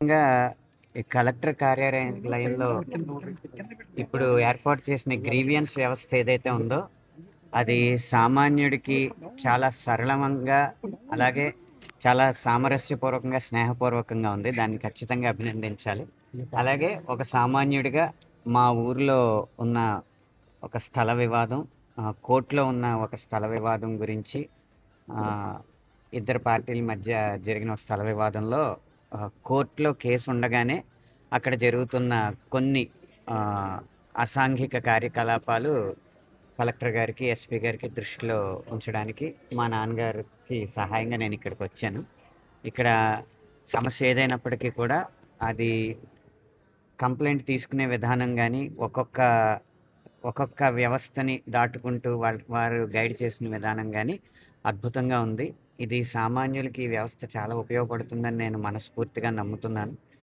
ముఖ్యంగా ఈ కలెక్టర్ కార్యాలయంలో ఇప్పుడు ఏర్పాటు చేసిన గ్రీవియన్స్ వ్యవస్థ ఏదైతే ఉందో, అది సామాన్యుడికి చాలా సరళంగా, అలాగే చాలా సామరస్యపూర్వకంగా, స్నేహపూర్వకంగా ఉంది. దాన్ని ఖచ్చితంగా అభినందించాలి. అలాగే ఒక సామాన్యుడిగా మా ఊర్లో ఉన్న ఒక స్థల వివాదం, కోర్టులో ఉన్న ఒక స్థల వివాదం గురించి, ఆహ్, ఇద్దరు పార్టీల మధ్య జరిగిన ఒక స్థల వివాదంలో కోర్టులో కేసు ఉండగానే అక్కడ జరుగుతున్న కొన్ని ఆహ్, అసాంఘిక కార్యకలాపాలు కలెక్టర్ గారికి, ఎస్పీ గారికి దృష్టిలో ఉంచడానికి మా నాన్నగారికి సహాయంగా నేను ఇక్కడికొచ్చాను. ఇక్కడ సమస్య ఏదైనప్పటికీ కూడా అది కంప్లెయింట్ తీసుకునే విధానం గాని, ఒక్కొక్క వ్యవస్థని దాటుకుంటూ వారు గైడ్ చేసిన విధానం గాని అద్భుతంగా ఉంది. ఇది సామాన్యులకి ఈ వ్యవస్థ చాలా ఉపయోగపడుతుందని నేను మనస్ఫూర్తిగా నమ్ముతున్నాను.